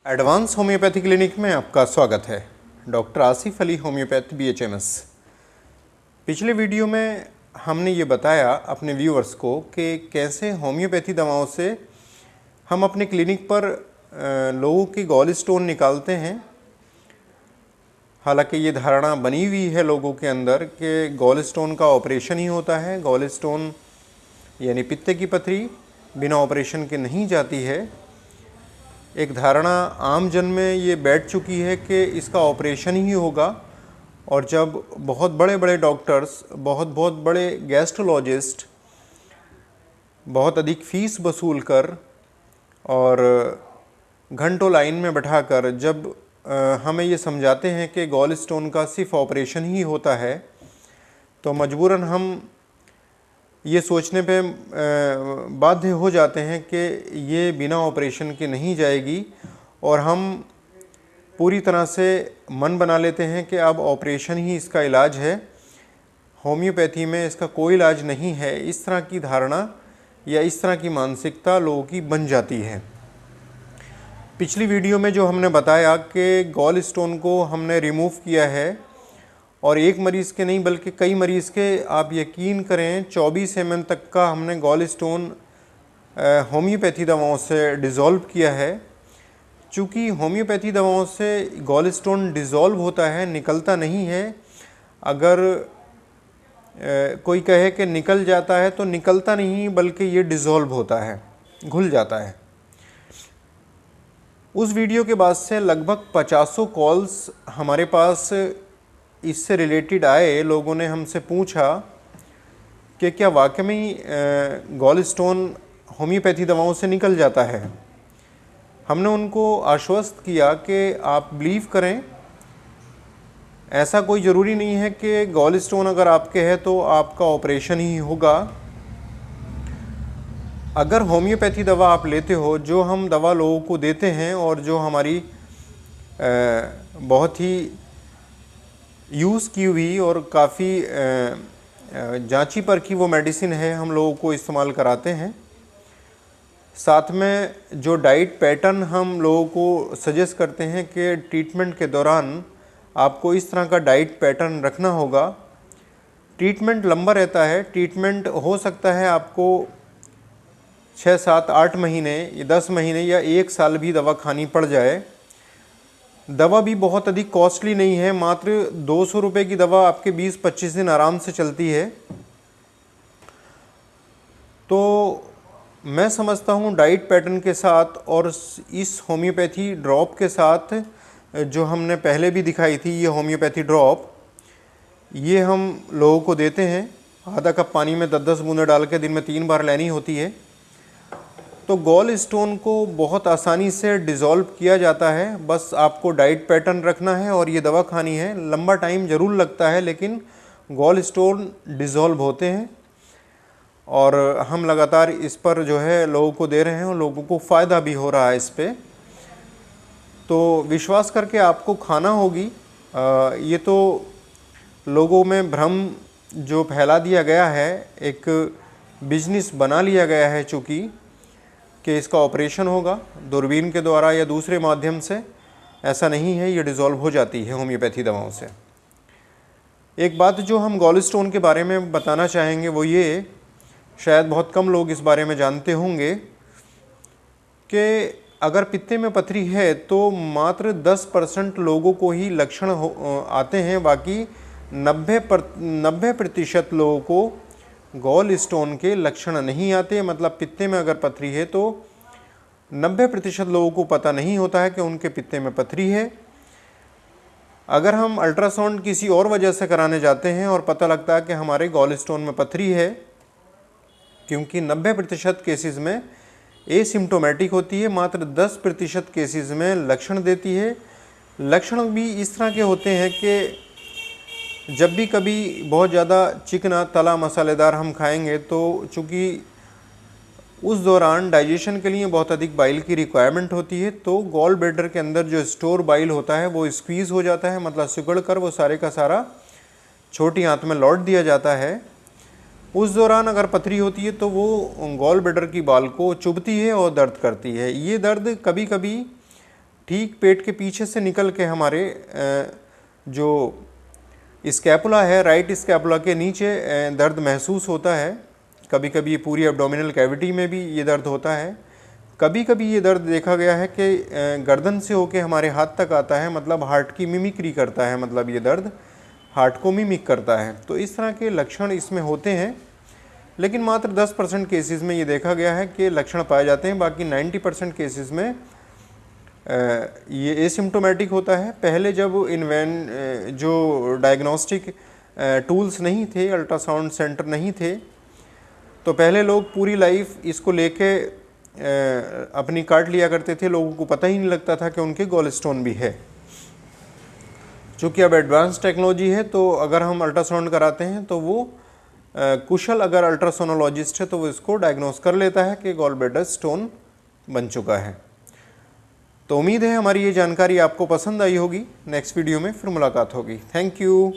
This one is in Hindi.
एडवांस होम्योपैथी क्लिनिक में आपका स्वागत है। Doctor Asif Ali, homeopath BHMS। पिछले वीडियो में हमने ये बताया अपने व्यूअर्स को कि कैसे होम्योपैथी दवाओं से हम अपने क्लिनिक पर लोगों की गॉल स्टोन निकालते हैं। हालांकि ये धारणा बनी हुई है लोगों के अंदर कि गॉल स्टोन का ऑपरेशन ही होता है। गॉल स्टोन यानी पित्ते की पथरी बिना ऑपरेशन के नहीं जाती है। एक धारणा आम जन में ये बैठ चुकी है कि इसका ऑपरेशन ही होगा, और जब बहुत बड़े बड़े डॉक्टर्स, बहुत बड़े गैस्ट्रोलॉजिस्ट बहुत अधिक फ़ीस वसूल कर और घंटों लाइन में बैठाकर जब हमें ये समझाते हैं कि गॉल स्टोन का सिर्फ ऑपरेशन ही होता है, तो मजबूरन हम ये सोचने पे बाध्य हो जाते हैं कि ये बिना ऑपरेशन के नहीं जाएगी, और हम पूरी तरह से मन बना लेते हैं कि अब ऑपरेशन ही इसका इलाज है, होम्योपैथी में इसका कोई इलाज नहीं है। इस तरह की धारणा या इस तरह की मानसिकता लोगों की बन जाती है। पिछली वीडियो में जो हमने बताया कि गॉल स्टोन को हमने रिमूव किया है, और एक मरीज़ के नहीं बल्कि कई मरीज़ के, आप यकीन करें 24 mm तक का हमने गॉल स्टोन होम्योपैथी दवाओं से डिज़ोल्व किया है। चूँकि होम्योपैथी दवाओं से गॉल स्टोन डिज़ोल्व होता है, निकलता नहीं है। अगर कोई कहे कि निकल जाता है तो निकलता नहीं, बल्कि ये डिज़ोल्व होता है, घुल जाता है। उस वीडियो के बाद से लगभग 50 कॉल्स हमारे पास इससे रिलेटेड आए। लोगों ने हमसे पूछा कि क्या वाकई में गॉल स्टोन होम्योपैथी दवाओं से निकल जाता है। हमने उनको आश्वस्त किया कि आप बिलीव करें, ऐसा कोई ज़रूरी नहीं है कि गॉल स्टोन अगर आपके है तो आपका ऑपरेशन ही होगा। अगर होम्योपैथी दवा आप लेते हो, जो हम दवा लोगों को देते हैं और जो हमारी बहुत ही यूज़ की हुई और काफ़ी जांची परखी वो मेडिसिन है, हम लोगों को इस्तेमाल कराते हैं। साथ में जो डाइट पैटर्न हम लोगों को सजेस्ट करते हैं कि ट्रीटमेंट के दौरान आपको इस तरह का डाइट पैटर्न रखना होगा। ट्रीटमेंट लंबा रहता है। ट्रीटमेंट हो सकता है आपको 6, 7, 8 महीने, 10 महीने या 1 साल भी दवा खानी पड़ जाए। दवा भी बहुत अधिक कॉस्टली नहीं है, मात्र 200 रुपये की दवा आपके 20-25 दिन आराम से चलती है। तो मैं समझता हूँ डाइट पैटर्न के साथ और इस होम्योपैथी ड्रॉप के साथ, जो हमने पहले भी दिखाई थी, ये होम्योपैथी ड्रॉप, ये हम लोगों को देते हैं। आधा कप पानी में 10-10 बूंदें डाल के दिन में 3 बार लेनी होती है। तो गॉल स्टोन को बहुत आसानी से डिज़ोल्व किया जाता है। बस आपको डाइट पैटर्न रखना है और ये दवा खानी है। लंबा टाइम ज़रूर लगता है, लेकिन गॉल स्टोन डिज़ोल्व होते हैं, और हम लगातार इस पर जो है लोगों को दे रहे हैं और लोगों को फ़ायदा भी हो रहा है इस पर। तो विश्वास करके आपको खाना होगी। ये तो लोगों में भ्रम जो फैला दिया गया है, एक बिजनेस बना लिया गया है चूँकि कि इसका ऑपरेशन होगा दूरबीन के द्वारा या दूसरे माध्यम से। ऐसा नहीं है, ये डिज़ोल्व हो जाती है होम्योपैथी दवाओं से। एक बात जो हम गॉल स्टोन के बारे में बताना चाहेंगे वो ये, शायद बहुत कम लोग इस बारे में जानते होंगे कि अगर पित्ते में पथरी है तो मात्र 10% लोगों को ही लक्षण आते हैं। बाकी 90% लोगों को गॉल स्टोन के लक्षण नहीं आते। मतलब पित्ते में अगर पथरी है तो 90% लोगों को पता नहीं होता है कि उनके पित्ते में पथरी है। अगर हम अल्ट्रासाउंड किसी और वजह से कराने जाते हैं और पता लगता है कि हमारे गॉल स्टोन में पथरी है, क्योंकि 90% केसेस में एसिम्प्टोमेटिक होती है, मात्र 10% केसेस में लक्षण देती है। लक्षण भी इस तरह के होते हैं कि जब भी कभी बहुत ज़्यादा चिकना तला मसालेदार हम खाएंगे तो चूँकि उस दौरान डाइजेशन के लिए बहुत अधिक बाइल की रिक्वायरमेंट होती है, तो गॉल ब्लैडर के अंदर जो स्टोर बाइल होता है वो स्क्वीज़ हो जाता है, मतलब सिकुड़ कर वो सारे का सारा छोटी आंत में लौट दिया जाता है। उस दौरान अगर पथरी होती है तो वो गॉल ब्लैडर की बाल को चुभती है और दर्द करती है। ये दर्द कभी कभी ठीक पेट के पीछे से निकल के हमारे जो स्कैपुला है, राइट स्कैपुला के नीचे दर्द महसूस होता है। कभी कभी पूरी एब्डोमिनल कैविटी में भी ये दर्द होता है। कभी कभी ये दर्द देखा गया है कि गर्दन से होके हमारे हाथ तक आता है, मतलब हार्ट की मिमिक्री करता है, मतलब ये दर्द हार्ट को मिमिक करता है। तो इस तरह के लक्षण इसमें होते हैं, लेकिन मात्र 10% केसेस में ये देखा गया है कि लक्षण पाए जाते हैं। बाकी 90% केसेस में ये एसिम्प्टोमेटिक होता है। पहले जब जो डायग्नोस्टिक टूल्स नहीं थे, अल्ट्रासाउंड सेंटर नहीं थे, तो पहले लोग पूरी लाइफ इसको लेके अपनी काट लिया करते थे। लोगों को पता ही नहीं लगता था कि उनके गॉल स्टोन भी है। चूँकि अब एडवांस टेक्नोलॉजी है, तो अगर हम अल्ट्रासाउंड कराते हैं तो वो कुशल अगर अल्ट्रासोनोलॉजिस्ट है तो वो इसको डायग्नोस कर लेता है कि गॉल ब्लैडर स्टोन बन चुका है। तो उम्मीद है हमारी ये जानकारी आपको पसंद आई होगी। नेक्स्ट वीडियो में फिर मुलाकात होगी। Thank you.